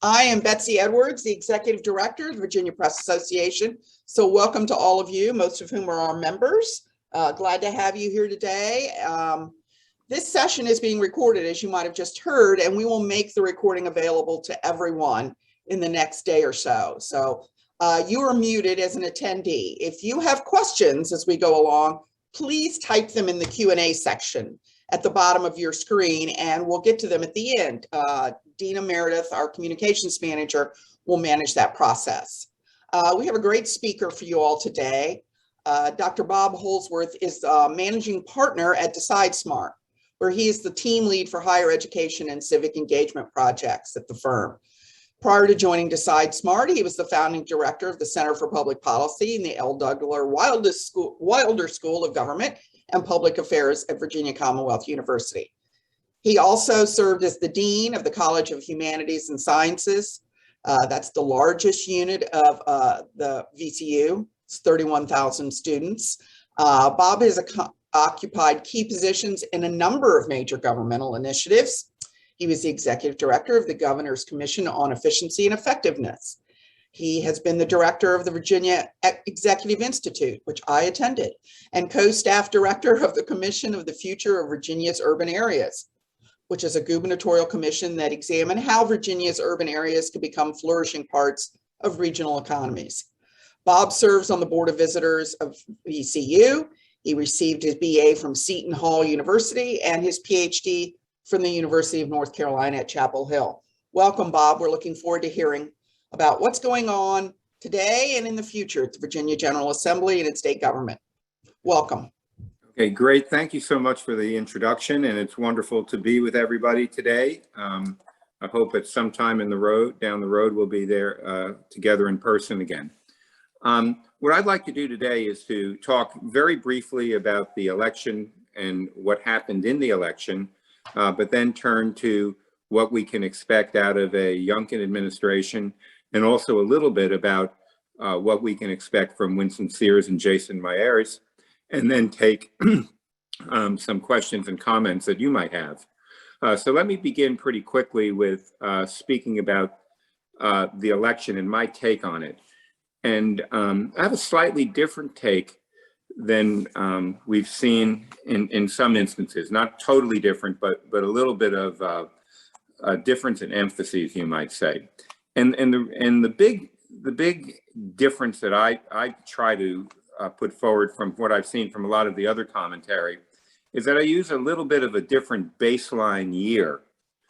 I am Betsy Edwards, the Executive Director of the Virginia Press Association. So welcome to all of you, most of whom are our members. Glad to have you here today. This session is being recorded, as you might have just heard, and we will make the recording available to everyone in the next day or so. So you are muted as an attendee. If you have questions as we go along, please type them in the Q&A section at the bottom of your screen, and we'll get to them at the end. Dina Meredith, our communications manager, will manage that process. We have a great speaker for you all today. Dr. Bob Holsworth is managing partner at DecideSmart, where he is the team lead for higher education and civic engagement projects at the firm. Prior to joining DecideSmart, he was the founding director of the Center for Public Policy in the L. Douglas Wilder School of Government and Public Affairs at Virginia Commonwealth University. He also served as the dean of the College of Humanities and Sciences. That's the largest unit of the VCU. It's 31,000 students. Bob has occupied key positions in a number of major governmental initiatives. He was the executive director of the Governor's Commission on Efficiency and Effectiveness. He has been the director of the Virginia Executive Institute, which I attended, and co-staff director of the Commission of the Future of Virginia's Urban Areas, which is a gubernatorial commission that examined how Virginia's urban areas could become flourishing parts of regional economies. Bob serves on the Board of Visitors of VCU. He received his BA from Seton Hall University and his PhD from the University of North Carolina at Chapel Hill. Welcome, Bob. We're looking forward to hearing about what's going on today and in the future at the Virginia General Assembly and its state government. Welcome. Okay, great. Thank you so much for the introduction, and it's wonderful to be with everybody today. I hope at some time down the road, we'll be there together in person again. What I'd like to do today is to talk very briefly about the election and what happened in the election, but then turn to what we can expect out of a Youngkin administration, and also a little bit about what we can expect from Winston Sears and Jason Myers, and then take some questions and comments that you might have. So let me begin pretty quickly with speaking about the election and my take on it. And I have a slightly different take than we've seen in some instances, not totally different, but a little bit of a difference in emphases, you might say. And the big difference that I try to put forward from what I've seen from a lot of the other commentary is that I use a little bit of a different baseline year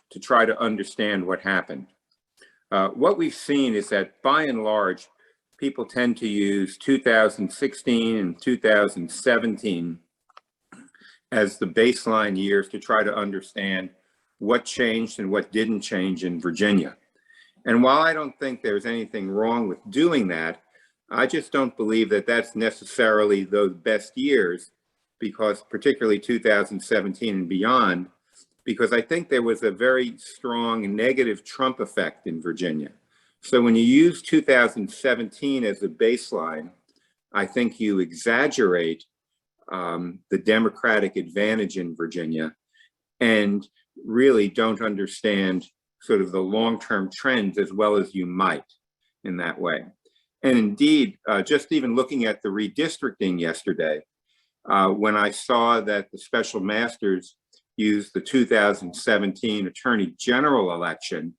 to try to understand what happened. What we've seen is that by and large, people tend to use 2016 and 2017 as the baseline years to try to understand what changed and what didn't change in Virginia. And while I don't think there's anything wrong with doing that, I just don't believe that that's necessarily those best years, because particularly 2017 and beyond, because I think there was a very strong negative Trump effect in Virginia. So when you use 2017 as a baseline, I think you exaggerate the Democratic advantage in Virginia and really don't understand sort of the long-term trends as well as you might in that way. And indeed, just even looking at the redistricting yesterday, when I saw that the special masters used the 2017 Attorney General election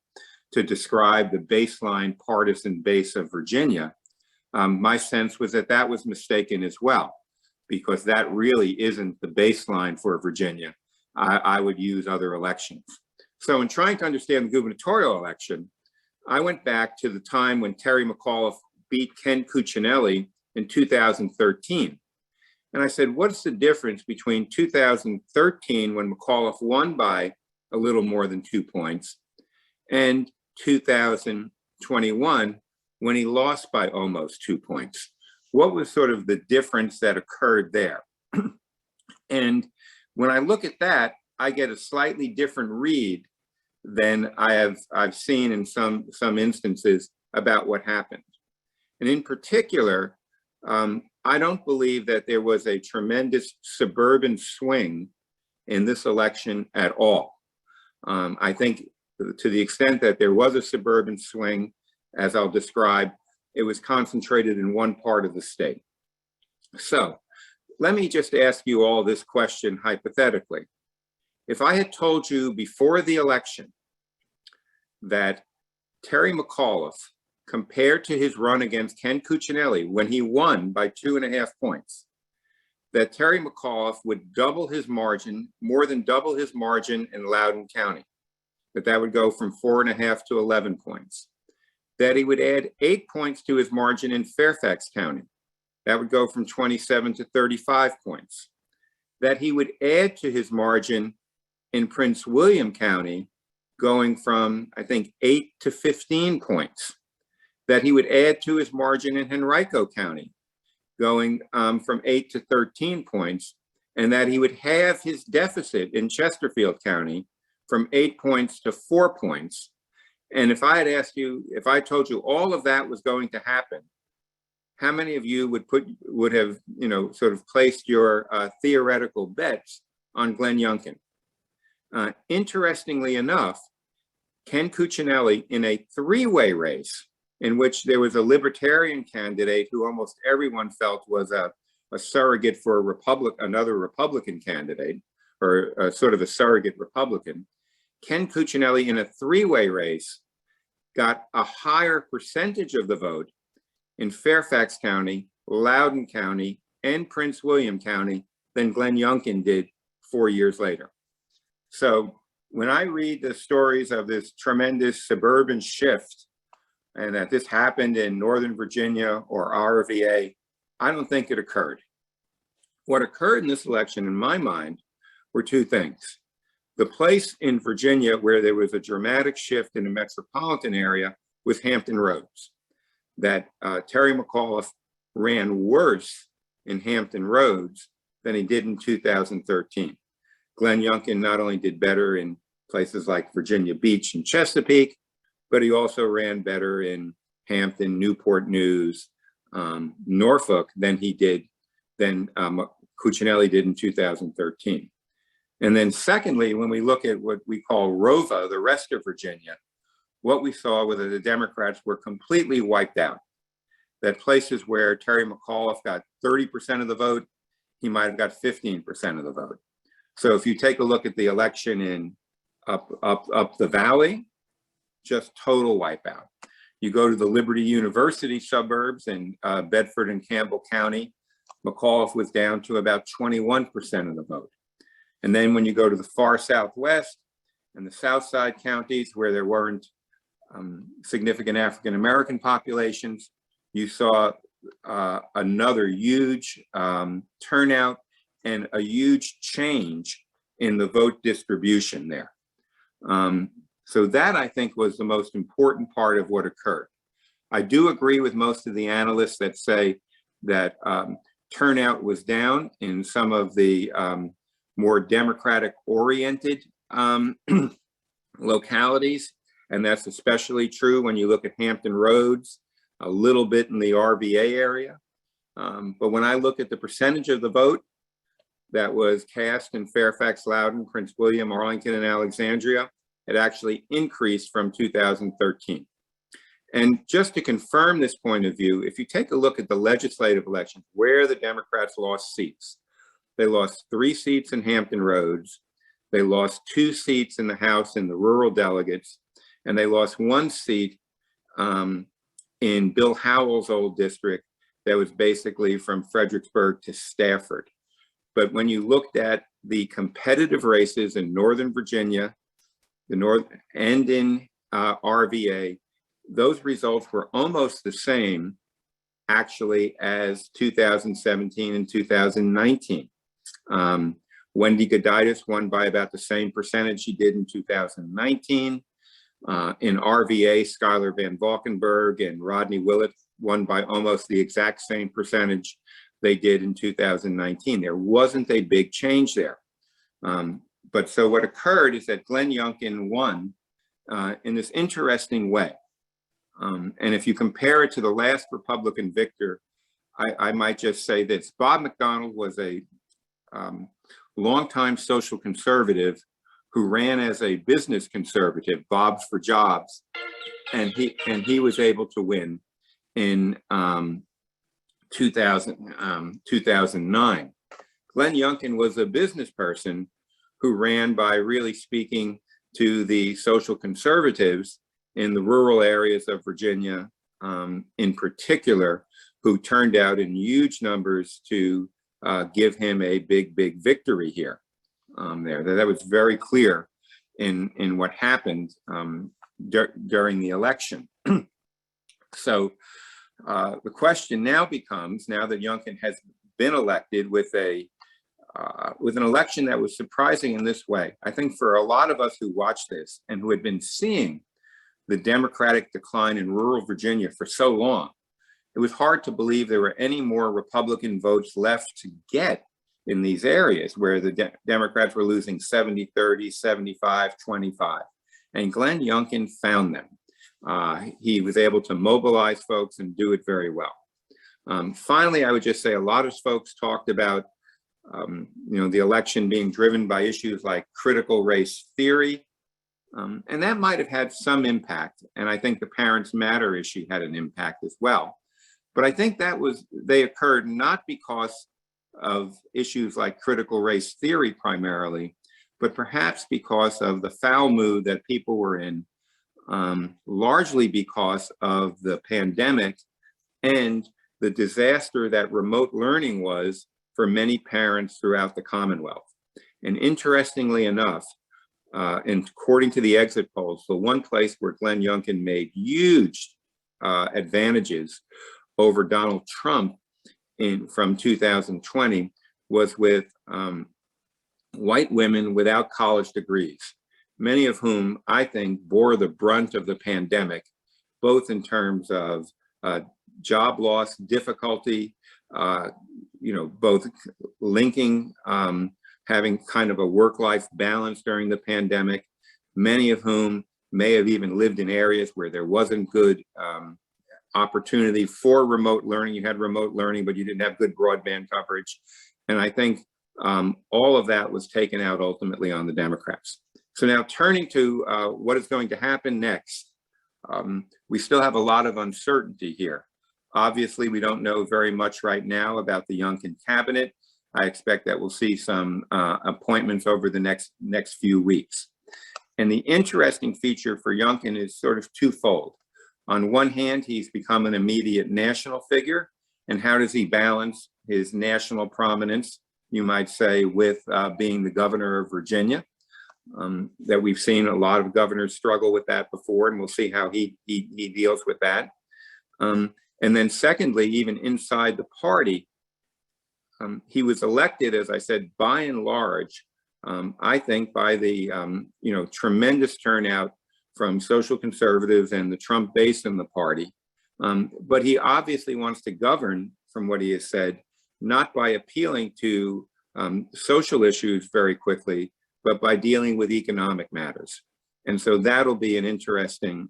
to describe the baseline partisan base of Virginia, my sense was that that was mistaken as well, because that really isn't the baseline for Virginia. I would use other elections. So in trying to understand the gubernatorial election, I went back to the time when Terry McAuliffe beat Ken Cuccinelli in 2013. And I said, what's the difference between 2013, when McAuliffe won by a little more than 2 points, and 2021, when he lost by almost 2 points? What was sort of the difference that occurred there? And when I look at that, I get a slightly different read than I've seen in some instances about what happened. And in particular, I don't believe that there was a tremendous suburban swing in this election at all. I think to the extent that there was a suburban swing, as I'll describe, it was concentrated in one part of the state. So let me just ask you all this question hypothetically. If I had told you before the election that Terry McAuliffe, compared to his run against Ken Cuccinelli when he won by 2.5 points, that Terry McAuliffe would double his margin, more than double his margin in Loudoun County, that would go from 4.5 to 11 points, that he would add 8 points to his margin in Fairfax County, that would go from 27 to 35 points, that he would add to his margin in Prince William County, going from, I think, 8 to 15 points, that he would add to his margin in Henrico County, going from 8 to 13 points, and that he would halve his deficit in Chesterfield County from 8 points to 4 points. And if I had asked you, if I told you all of that was going to happen, how many of you would have, sort of placed your theoretical bets on Glenn Youngkin? Interestingly enough, Ken Cuccinelli, in a three-way race in which there was a libertarian candidate who almost everyone felt was a surrogate for another Republican candidate, or sort of a surrogate Republican, Ken Cuccinelli in a three-way race got a higher percentage of the vote in Fairfax County, Loudoun County, and Prince William County than Glenn Youngkin did 4 years later. So when I read the stories of this tremendous suburban shift, and that this happened in Northern Virginia or RVA, I don't think it occurred. What occurred in this election, in my mind, were two things. The place in Virginia where there was a dramatic shift in the metropolitan area was Hampton Roads. That Terry McAuliffe ran worse in Hampton Roads than he did in 2013. Glenn Youngkin not only did better in places like Virginia Beach and Chesapeake, but he also ran better in Hampton, Newport News, Norfolk than Cuccinelli did in 2013. And then secondly, when we look at what we call ROVA, the rest of Virginia, what we saw was that the Democrats were completely wiped out. That places where Terry McAuliffe got 30% of the vote, he might have got 15% of the vote. So if you take a look at the election in up the valley, just total wipeout. You go to the Liberty University suburbs in Bedford and Campbell County, McAuliffe was down to about 21% of the vote. And then when you go to the far southwest and the south side counties where there weren't significant African-American populations, you saw another huge turnout and a huge change in the vote distribution there. So that, I think, was the most important part of what occurred. I do agree with most of the analysts that say that turnout was down in some of the more Democratic-oriented localities, and that's especially true when you look at Hampton Roads, a little bit in the RVA area. But when I look at the percentage of the vote that was cast in Fairfax, Loudoun, Prince William, Arlington, and Alexandria, it actually increased from 2013. And just to confirm this point of view, if you take a look at the legislative elections where the Democrats lost seats, they lost 3 seats in Hampton Roads, they lost 2 seats in the House in the rural delegates, and they lost 1 seat in Bill Howell's old district that was basically from Fredericksburg to Stafford. But when you looked at the competitive races in Northern Virginia, the North, and in RVA, those results were almost the same actually as 2017 and 2019. Wendy Goditis won by about the same percentage she did in 2019. In RVA, Schuyler Van Valkenburg and Rodney Willett won by almost the exact same percentage they did in 2019. There wasn't a big change there. But so what occurred is that Glenn Youngkin won in this interesting way. And if you compare it to the last Republican victor, I might just say this. Bob McDonnell was a longtime social conservative who ran as a business conservative, Bob's for Jobs, and he was able to win in 2009. Glenn Youngkin was a business person who ran by really speaking to the social conservatives in the rural areas of Virginia, in particular, who turned out in huge numbers to give him a big victory here. That was very clear in what happened during the election. So the question now becomes, now that Youngkin has been elected with an election that was surprising in this way, I think for a lot of us who watched this and who had been seeing the Democratic decline in rural Virginia for so long, it was hard to believe there were any more Republican votes left to get in these areas where the Democrats were losing 70-30, 75-25. And Glenn Youngkin found them. He was able to mobilize folks and do it very well. Finally, I would just say a lot of folks talked about the election being driven by issues like critical race theory. And that might have had some impact. And I think the Parents Matter issue had an impact as well. But I think they occurred not because of issues like critical race theory primarily, but perhaps because of the foul mood that people were in, largely because of the pandemic and the disaster that remote learning was for many parents throughout the Commonwealth. And interestingly enough, and according to the exit polls, the one place where Glenn Youngkin made huge advantages over Donald Trump from 2020 was with white women without college degrees, many of whom I think bore the brunt of the pandemic, both in terms of job loss, difficulty, both linking, having kind of a work-life balance during the pandemic, many of whom may have even lived in areas where there wasn't good opportunity for remote learning. You had remote learning, but you didn't have good broadband coverage. And I think all of that was taken out ultimately on the Democrats. So now turning to what is going to happen next, we still have a lot of uncertainty here. Obviously, we don't know very much right now about the Youngkin cabinet. I expect that we'll see some appointments over the next few weeks. And the interesting feature for Youngkin is sort of twofold. On one hand, he's become an immediate national figure. And how does he balance his national prominence, you might say, with being the governor of Virginia? That we've seen a lot of governors struggle with that before, and we'll see how he deals with that. And then secondly, even inside the party, he was elected, as I said, by and large, I think by the tremendous turnout from social conservatives and the Trump base in the party. But he obviously wants to govern, from what he has said, not by appealing to social issues very quickly, but by dealing with economic matters. And so that'll be an interesting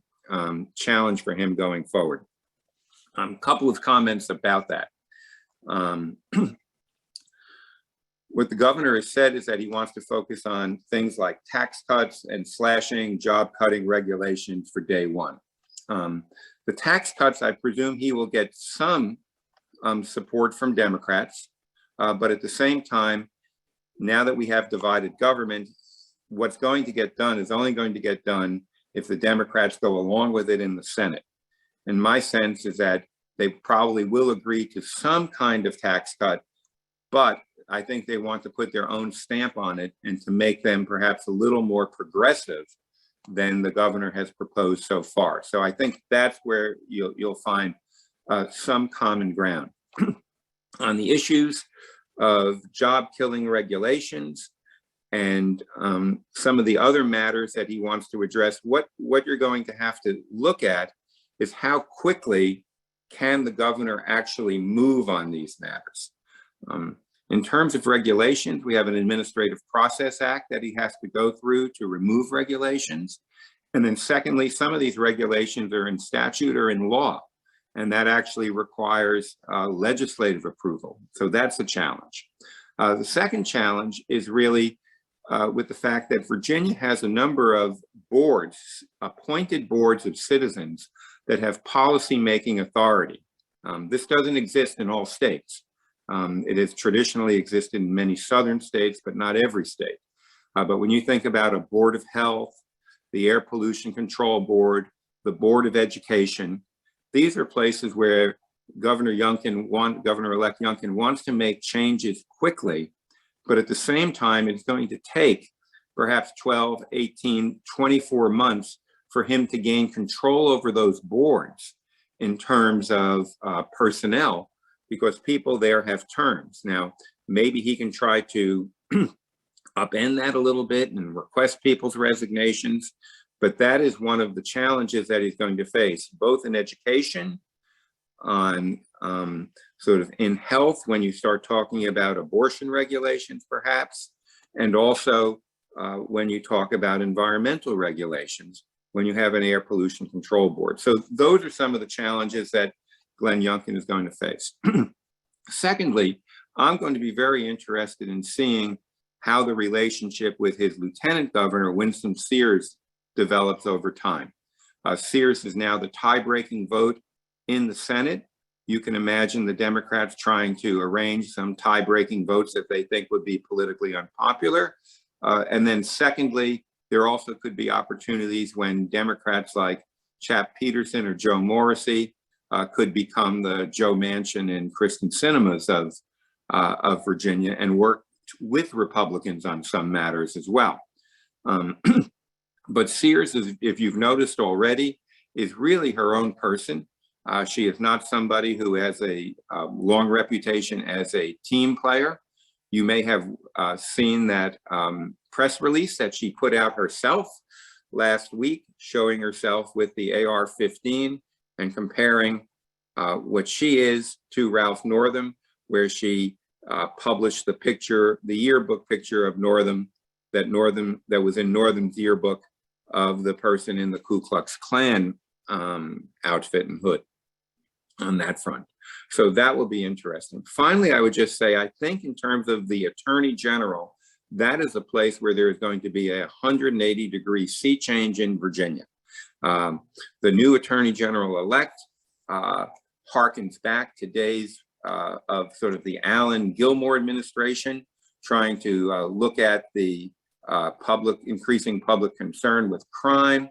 challenge for him going forward. A couple of comments about that. What the governor has said is that he wants to focus on things like tax cuts and slashing job cutting regulations for day one. The tax cuts, I presume he will get some support from Democrats, but at the same time, now that we have divided government, what's going to get done is only going to get done if the Democrats go along with it in the Senate. And my sense is that they probably will agree to some kind of tax cut, but I think they want to put their own stamp on it and to make them perhaps a little more progressive than the governor has proposed so far. So I think that's where you'll find some common ground. On the issues of job-killing regulations and some of the other matters that he wants to address, what you're going to have to look at is how quickly can the governor actually move on these matters. In terms of regulations, we have an Administrative Process Act that he has to go through to remove regulations. And then secondly, some of these regulations are in statute or in law, and that actually requires legislative approval. So that's a challenge. The second challenge is really with the fact that Virginia has a number of boards, appointed boards of citizens that have policy-making authority. This doesn't exist in all states. It has traditionally existed in many southern states, but not every state. But when you think about a Board of Health, the Air Pollution Control Board, the Board of Education, these are places where Governor-elect Youngkin wants to make changes quickly, but at the same time, it's going to take perhaps 12, 18, 24 months for him to gain control over those boards in terms of personnel, because people there have terms. Now, maybe he can try to upend that a little bit and request people's resignations, but that is one of the challenges that he's going to face, both in education, on sort of in health, when you start talking about abortion regulations, perhaps, and also when you talk about environmental regulations, when you have an air pollution control board. So those are some of the challenges that Glenn Youngkin is going to face. Secondly, I'm going to be very interested in seeing how the relationship with his Lieutenant Governor, Winsome Sears, develops over time. Sears is now the tie-breaking vote in the Senate. You can imagine the Democrats trying to arrange some tie-breaking votes that they think would be politically unpopular. And then secondly, there also could be opportunities when Democrats like Chap Peterson or Joe Morrissey could become the Joe Manchin and Kristen Sinemas of Virginia and work with Republicans on some matters as well. But Sears, is, if you've noticed already, is really her own person. She is not somebody who has a long reputation as a team player. You may have seen that press release that she put out herself last week, showing herself with the AR-15 and comparing what she is to Ralph Northam, where she published the picture, the yearbook picture of Northam that was in Northam's yearbook of the person in the Ku Klux Klan outfit and hood on that front. So that will be interesting. Finally, I would just say, I think in terms of the Attorney General, that is a place where there is going to be a 180-degree sea change in Virginia. The new Attorney General-elect harkens back to days of sort of the Allen Gilmore administration, trying to look at the increasing public concern with crime,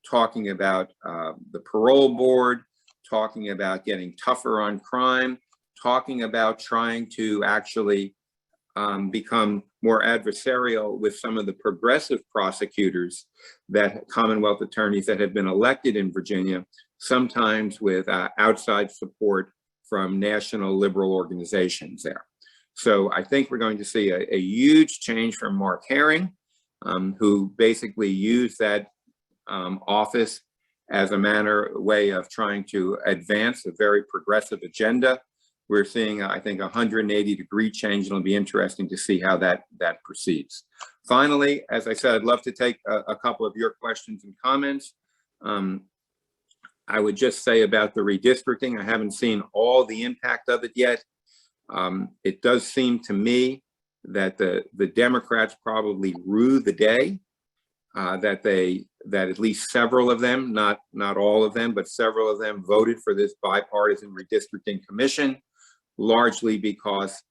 talking about the parole board, talking about getting tougher on crime, talking about trying to actually become more adversarial with some of the progressive prosecutors, that Commonwealth attorneys that have been elected in Virginia, sometimes with outside support from national liberal organizations there. So I think we're going to see a huge change from Mark Herring, who basically used that office as a way of trying to advance a very progressive agenda. We're seeing, I think, a 180-degree change, and it'll be interesting to see how that proceeds. Finally, as I said, I'd love to take a couple of your questions and comments. I would just say about the redistricting, I haven't seen all the impact of it yet. It does seem to me that the Democrats probably rue the day that at least several of them, not all of them, but several of them voted for this bipartisan redistricting commission, largely because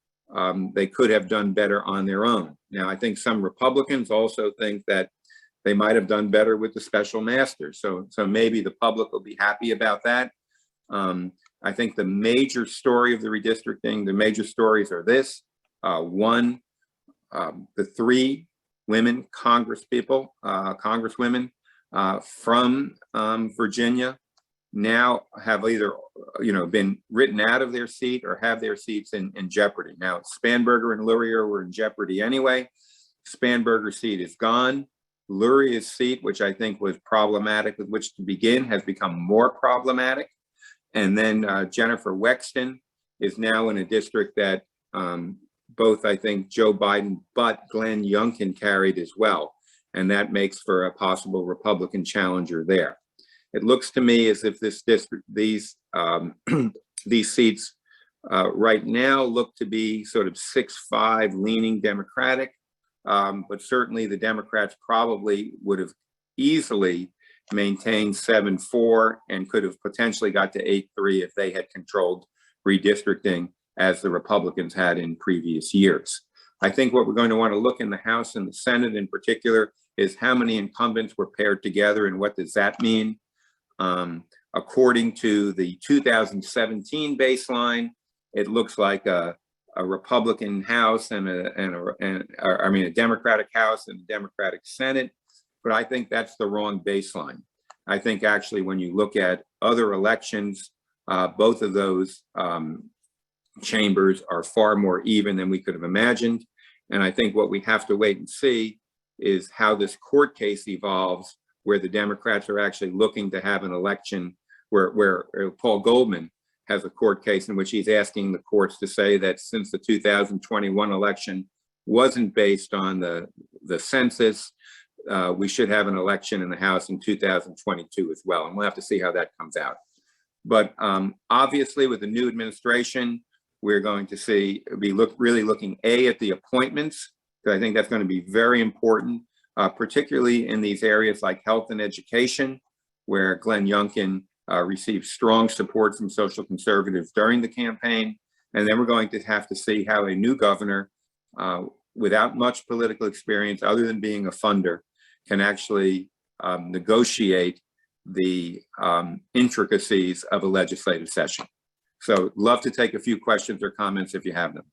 they could have done better on their own. Now, I think some Republicans also think that they might have done better with the special masters. So maybe the public will be happy about that. I think the major story of the redistricting, the major stories are this. One, the 3 women congresswomen from Virginia now have either been written out of their seat or have their seats in jeopardy. Now, Spanberger and Luria were in jeopardy anyway. Spanberger's seat is gone. Luria's seat, which I think was problematic with which to begin, has become more problematic. And then Jennifer Wexton is now in a district that both, I think, Joe Biden but Glenn Youngkin carried as well. And that makes for a possible Republican challenger there. It looks to me as if this district, these seats right now look to be sort of 6-5 leaning Democratic. but certainly the Democrats probably would have easily maintained 7-4 and could have potentially got to 8-3 if they had controlled redistricting as the Republicans had in previous years. I think what we're going to want to look in the House and the Senate in particular is how many incumbents were paired together and what does that mean? According to the 2017 baseline, it looks like a Republican House and a Democratic House and a Democratic Senate, but I think that's the wrong baseline. I think actually when you look at other elections, both of those chambers are far more even than we could have imagined. And I think what we have to wait and see is how this court case evolves, where the Democrats are actually looking to have an election where Paul Goldman has a court case in which he's asking the courts to say that since the 2021 election wasn't based on the census, we should have an election in the House in 2022 as well. And we'll have to see how that comes out. But obviously with the new administration, we're going to really looking at the appointments, because I think that's going to be very important, particularly in these areas like health and education, where Glenn Youngkin received strong support from social conservatives during the campaign. And then we're going to have to see how a new governor, without much political experience other than being a funder, can actually negotiate the intricacies of a legislative session. So love to take a few questions or comments if you have them.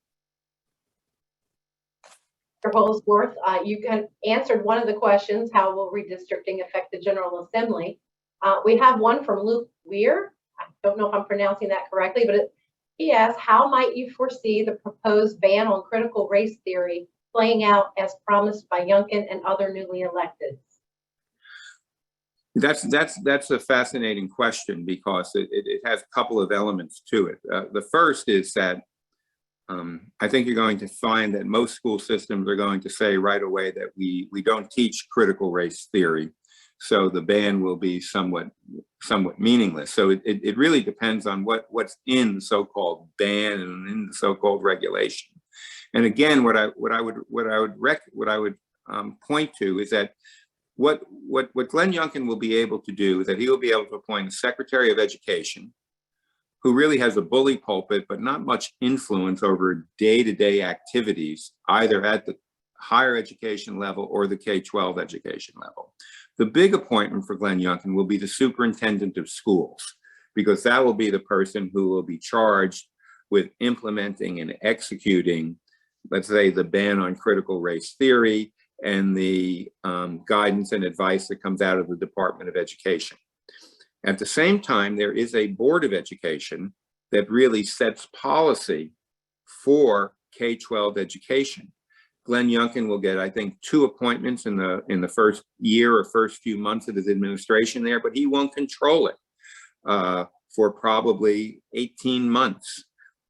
Mr. Holsworth, you answered one of the questions: how will redistricting affect the General Assembly? We have one from Luke Weir. I don't know if I'm pronouncing that correctly, but he asks, how might you foresee the proposed ban on critical race theory playing out as promised by Youngkin and other newly electeds? That's a fascinating question, because it has a couple of elements to it. The first is that I think you're going to find that most school systems are going to say right away that we don't teach critical race theory, so the ban will be somewhat meaningless. So it really depends on what's in the so-called ban and in the so-called regulation. And again, what I would point to is that what Glenn Youngkin will be able to do is that he will be able to appoint a Secretary of Education who really has a bully pulpit, but not much influence over day-to-day activities, either at the higher education level or the K-12 education level. The big appointment for Glenn Youngkin will be the Superintendent of Schools, because that will be the person who will be charged with implementing and executing, let's say, the ban on critical race theory and the guidance and advice that comes out of the Department of Education. At the same time, there is a Board of Education that really sets policy for K-12 education. Glenn Youngkin will get, I think, 2 appointments in the first year or first few months of his administration there, but he won't control it for probably 18 months.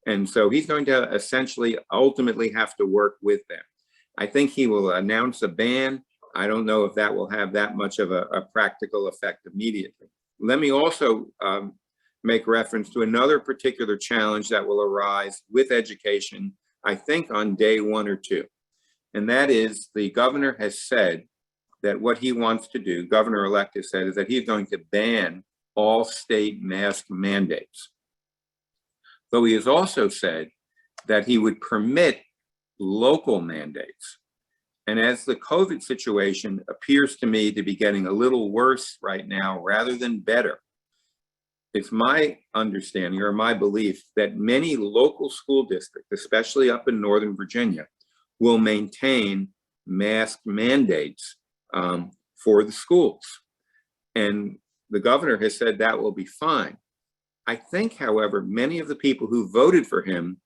And so he's going to essentially ultimately have to work with them. I think he will announce a ban. I don't know if that will have that much of a practical effect immediately. Let me also make reference to another particular challenge that will arise with education, I think on day 1 or 2. And that is, the governor has said that what he wants to do, Governor-elect has said, is that he's going to ban all state mask mandates. Though he has also said that he would permit local mandates. And as the COVID situation appears to me to be getting a little worse right now rather than better, it's my understanding or my belief that many local school districts, especially up in Northern Virginia, will maintain mask mandates for the schools. And the governor has said that will be fine. I think, however, many of the people who voted for him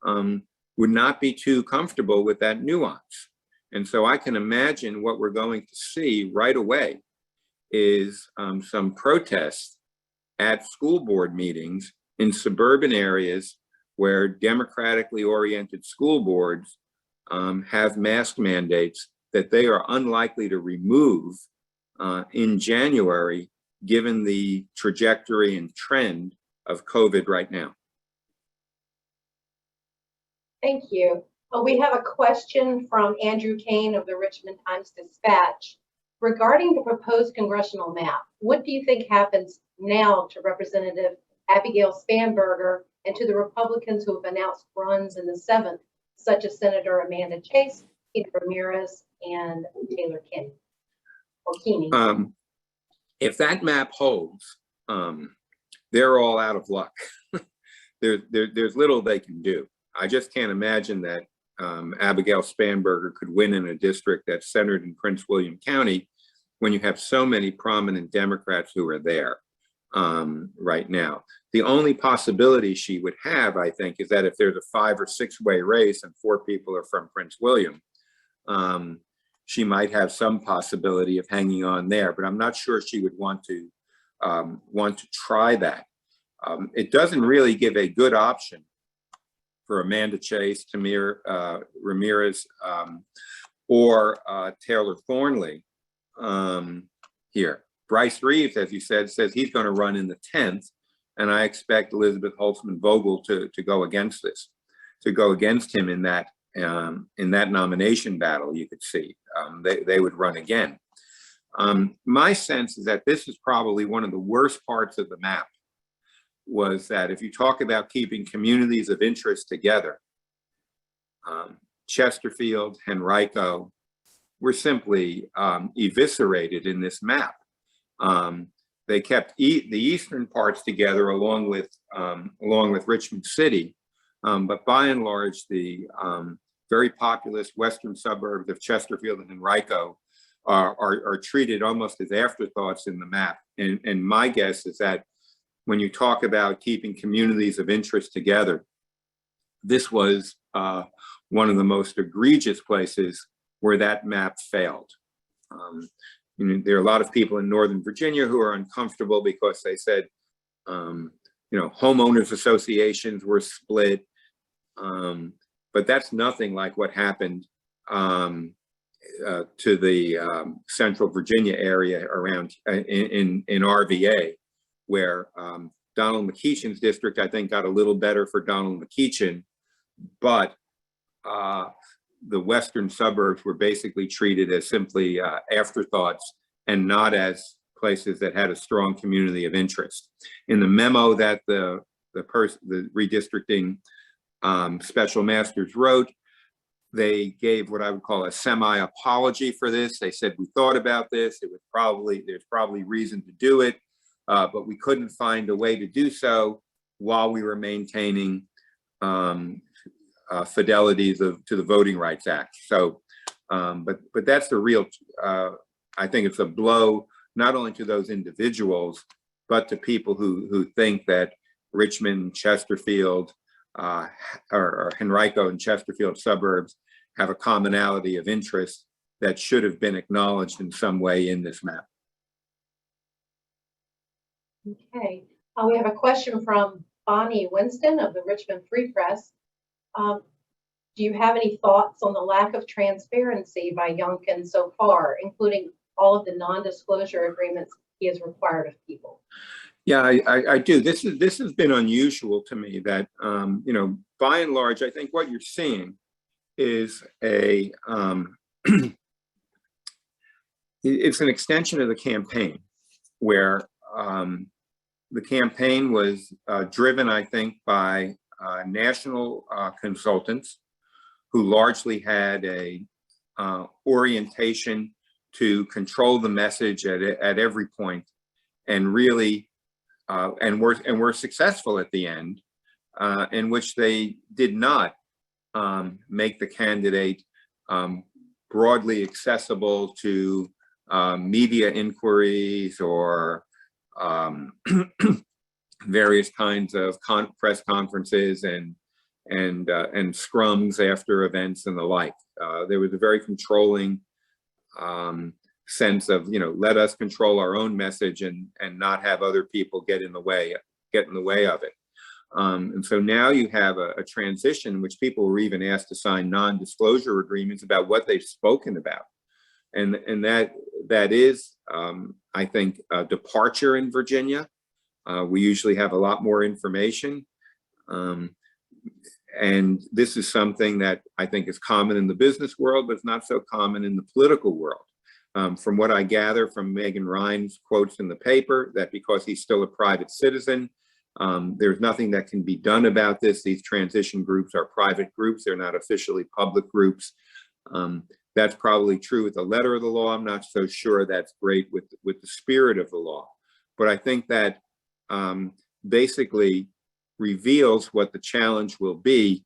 would not be too comfortable with that nuance. And so I can imagine what we're going to see right away is some protests at school board meetings in suburban areas where democratically oriented school boards have mask mandates that they are unlikely to remove in January, given the trajectory and trend of COVID right now. Thank you. We have a question from Andrew Kane of the Richmond Times-Dispatch regarding the proposed congressional map. What do you think happens now to Representative Abigail Spanberger and to the Republicans who have announced runs in the 7th, such as Senator Amanda Chase, Peter Ramirez, and Taylor Kinney? Or Keeney? If that map holds, they're all out of luck. There's little they can do. I just can't imagine that Abigail Spanberger could win in a district that's centered in Prince William County when you have so many prominent Democrats who are there right now. The only possibility she would have, I think, is that if there's a 5 or 6 way race and 4 people are from Prince William, she might have some possibility of hanging on there, but I'm not sure she would want to try that. It doesn't really give a good option for Amanda Chase, Tamir Ramirez, or Taylor Thornley here. Bryce Reeves, as you said, says he's going to run in the 10th, and I expect Elizabeth Holtzman Vogel to go against this, to go against him in that nomination battle. You could see they would run again. My sense is that this is probably one of the worst parts of the map, was that if you talk about keeping communities of interest together, Chesterfield, Henrico were simply eviscerated in this map. They kept the eastern parts together along with Richmond City, but by and large, the very populous western suburbs of Chesterfield and Henrico are treated almost as afterthoughts in the map. And my guess is that when you talk about keeping communities of interest together, this was one of the most egregious places where that map failed. There are a lot of people in Northern Virginia who are uncomfortable because they said, homeowners associations were split, but that's nothing like what happened to the Central Virginia area around in RVA, where Donald McEachin's district, I think, got a little better for Donald McEachin, but the western suburbs were basically treated as simply afterthoughts and not as places that had a strong community of interest. In the memo that the redistricting special masters wrote, they gave what I would call a semi-apology for this. They said, we thought about this, there's probably reason to do it, but we couldn't find a way to do so while we were maintaining fidelity to the Voting Rights Act. So, but that's the real, I think it's a blow not only to those individuals, but to people who think that Richmond, Chesterfield, or Henrico and Chesterfield suburbs have a commonality of interest that should have been acknowledged in some way in this map. Okay, we have a question from Bonnie Winston of the Richmond Free Press. Do you have any thoughts on the lack of transparency by Youngkin so far, including all of the non-disclosure agreements he has required of people? Yeah, I do. This has been unusual to me that, by and large, I think what you're seeing is it's an extension of the campaign where the campaign was driven, I think, by national consultants who largely had a orientation to control the message at every point, and really and were successful at the end, in which they did not make the candidate broadly accessible to media inquiries or various kinds of press conferences and scrums after events and the like. There was a very controlling sense of, let us control our own message and not have other people get in the way of it. And so now you have a transition in which people were even asked to sign non-disclosure agreements about what they've spoken about. And that is, I think, a departure in Virginia. We usually have a lot more information. And this is something that I think is common in the business world, but it's not so common in the political world. From what I gather from Megan Ryan's quotes in the paper, that because he's still a private citizen, there's nothing that can be done about this. These transition groups are private groups. They're not officially public groups. That's probably true with the letter of the law. I'm not so sure that's great with the spirit of the law. But I think that basically reveals what the challenge will be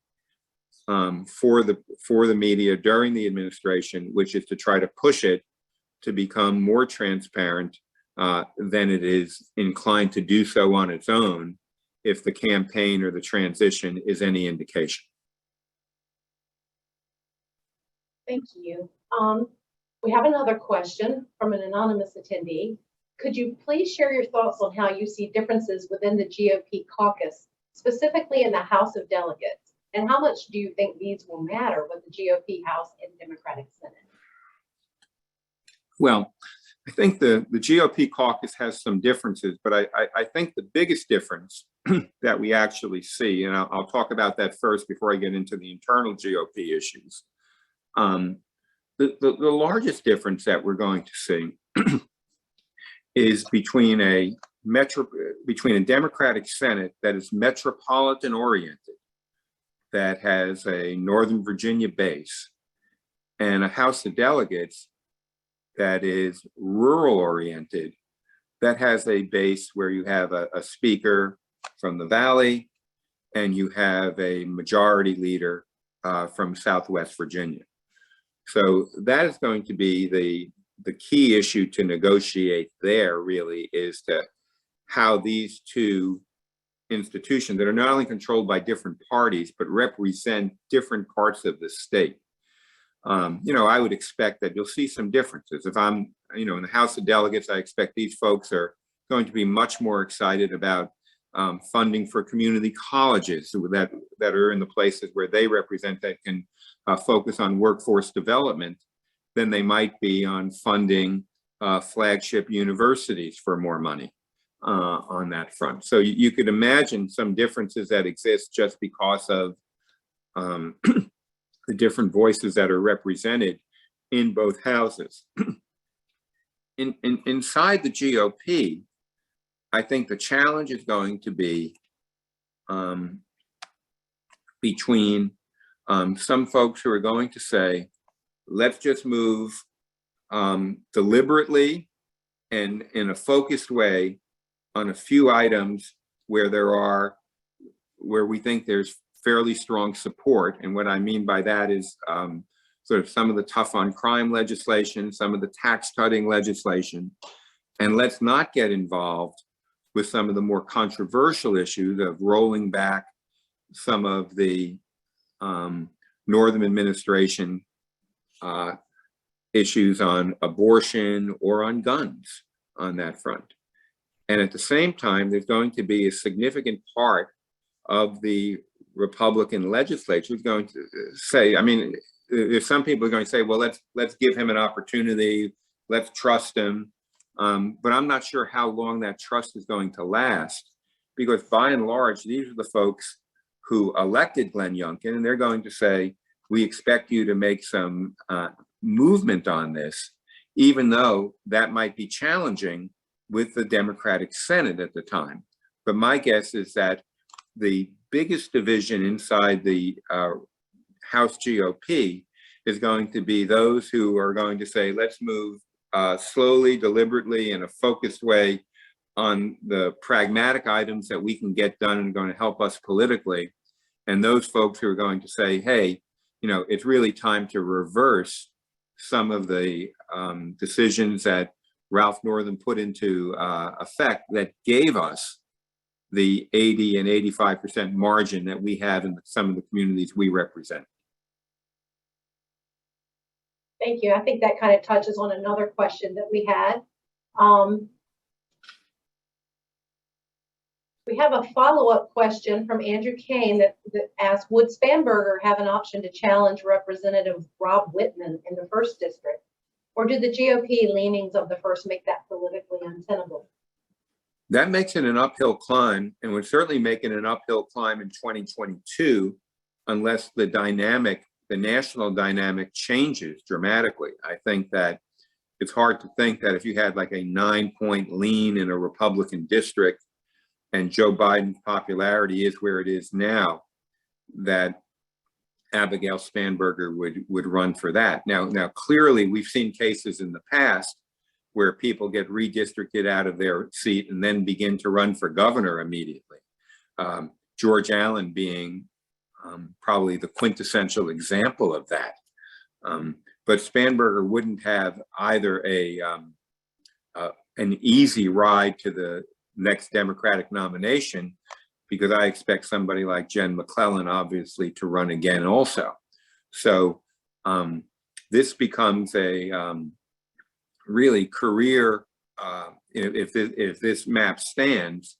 for the media during the administration, which is to try to push it to become more transparent than it is inclined to do so on its own, if the campaign or the transition is any indication. Thank you. We have another question from an anonymous attendee. Could you please share your thoughts on how you see differences within the GOP caucus, specifically in the House of Delegates? And how much do you think these will matter with the GOP House and Democratic Senate? Well, I think the GOP caucus has some differences, but I think the biggest difference that we actually see, and I'll talk about that first before I get into the internal GOP issues. The largest difference that we're going to see is between a Democratic Senate that is metropolitan oriented, that has a Northern Virginia base, and a House of Delegates that is rural oriented, that has a base where you have a speaker from the Valley and you have a majority leader from Southwest Virginia. So that is going to be the key issue to negotiate there, really, is to how these two institutions that are not only controlled by different parties, but represent different parts of the state. I would expect that you'll see some differences. If I'm, in the House of Delegates, I expect these folks are going to be much more excited about funding for community colleges that are in the places where they represent, that can focus on workforce development, than they might be on funding flagship universities for more money on that front. So you could imagine some differences that exist just because of the different voices that are represented in both houses. Inside the GOP, I think the challenge is going to be between some folks who are going to say, let's just move deliberately and in a focused way on a few items where we think there's fairly strong support. And what I mean by that is sort of some of the tough on crime legislation, some of the tax cutting legislation, and let's not get involved with some of the more controversial issues of rolling back some of the Northern administration issues on abortion or on guns on that front. And at the same time, there's going to be a significant part of the Republican legislature is going to say, there's some people are going to say, well, let's give him an opportunity, let's trust him. But I'm not sure how long that trust is going to last, because by and large, these are the folks who elected Glenn Youngkin, and they're going to say, we expect you to make some movement on this, even though that might be challenging with the Democratic Senate at the time. But my guess is that the biggest division inside the House GOP is going to be those who are going to say, let's move slowly, deliberately, in a focused way on the pragmatic items that we can get done and are going to help us politically. And those folks who are going to say, hey, it's really time to reverse some of the decisions that Ralph Northam put into effect that gave us the 80 and 85% margin that we have in some of the communities we represent. Thank you. I think that kind of touches on another question that we had. We have a follow-up question from Andrew Kane that asks, would Spanberger have an option to challenge Representative Rob Whitman in the 1st District? Or do the GOP leanings of the 1st make that politically untenable? That makes it an uphill climb, and would certainly make it an uphill climb in 2022 unless the national dynamic changes dramatically. I think that it's hard to think that if you had like a 9-point lean in a Republican district and Joe Biden's popularity is where it is now, that Abigail Spanberger would run for that. Now clearly we've seen cases in the past where people get redistricted out of their seat and then begin to run for governor immediately. George Allen being probably the quintessential example of that. But Spanberger wouldn't have either an easy ride to the next Democratic nomination, because I expect somebody like Jen McClellan obviously to run again also. So this becomes a really career, if this map stands,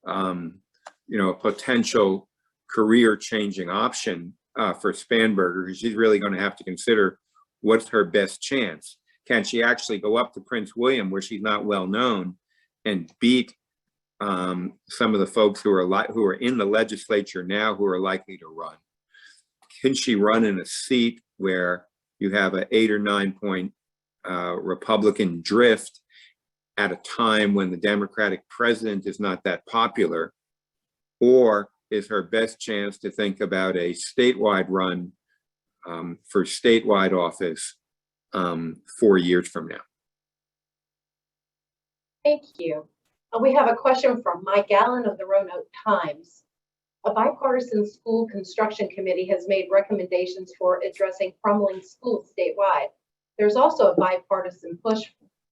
a potential career changing option for Spanberger. She's really going to have to consider what's her best chance. Can she actually go up to Prince William, where she's not well known, and beat some of the folks who are in the legislature now who are likely to run? Can she run in a seat where you have an 8 or 9 point Republican drift at a time when the Democratic president is not that popular? Or is her best chance to think about a statewide run for statewide office 4 years from now? Thank you. We have a question from Mike Allen of the Roanoke Times. A bipartisan school construction committee has made recommendations for addressing crumbling schools statewide. There's also a bipartisan push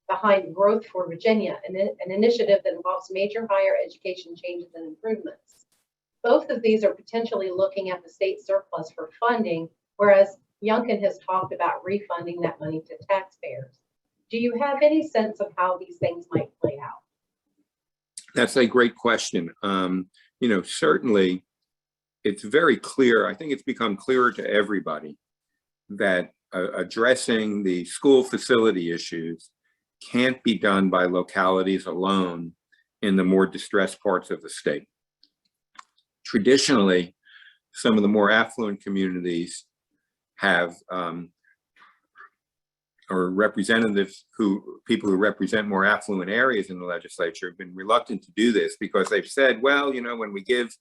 behind Growth for Virginia, an initiative that involves major higher education changes and improvements. Both of these are potentially looking at the state surplus for funding, whereas Youngkin has talked about refunding that money to taxpayers. Do you have any sense of how these things might play out? That's a great question. Certainly it's very clear. I think it's become clearer to everybody that addressing the school facility issues can't be done by localities alone in the more distressed parts of the state. Traditionally, some of the more affluent communities have or representatives people who represent more affluent areas in the legislature have been reluctant to do this, because they've said, well, when we give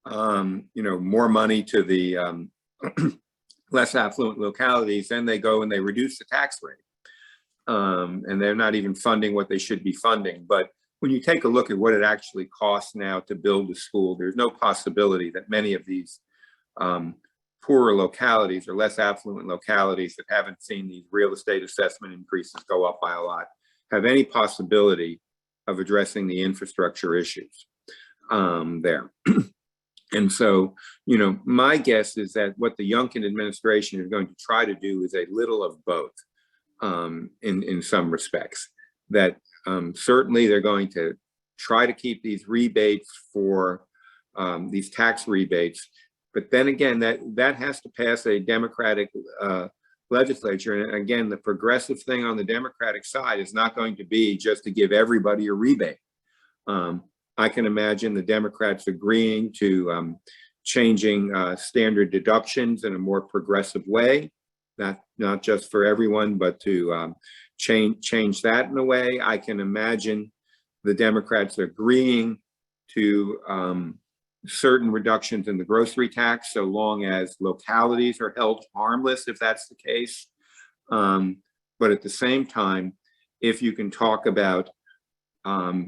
more money to the less affluent localities, then they go and they reduce the tax rate, and they're not even funding what they should be funding. But when you take a look at what it actually costs now to build a school, there's no possibility that many of these poorer localities or less affluent localities that haven't seen these real estate assessment increases go up by a lot have any possibility of addressing the infrastructure issues there. And so, my guess is that what the Youngkin administration is going to try to do is a little of both in some respects. That certainly they're going to try to keep these rebates for these tax rebates. But then again, that has to pass a Democratic legislature. And again, the progressive thing on the Democratic side is not going to be just to give everybody a rebate. I can imagine the Democrats agreeing to changing standard deductions in a more progressive way, not just for everyone, but to change that in a way. I can imagine the Democrats agreeing to certain reductions in the grocery tax, so long as localities are held harmless, if that's the case. But at the same time, if you can talk about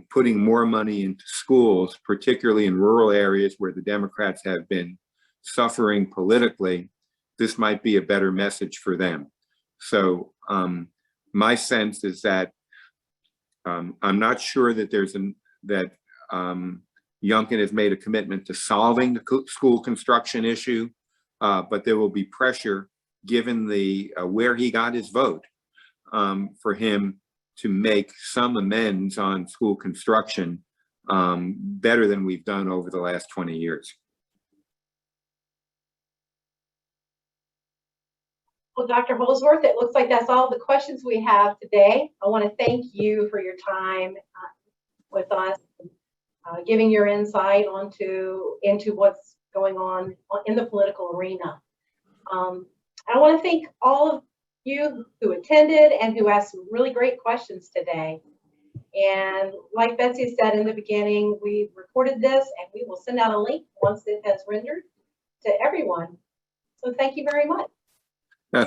putting more money into schools, particularly in rural areas where the Democrats have been suffering politically, this might be a better message for them. So my sense is that I'm not sure that Youngkin has made a commitment to solving the school construction issue, but there will be pressure, given where he got his vote, for him to make some amends on school construction better than we've done over the last 20 years. Well, Dr. Holsworth, it looks like that's all the questions we have today. I want to thank you for your time with us, giving your insight into what's going on in the political arena. I want to thank all of you who attended and who asked some really great questions today. And like Betsy said in the beginning, we recorded this and we will send out a link once it has rendered to everyone. So thank you very much.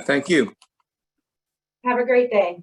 Thank you. Have a great day.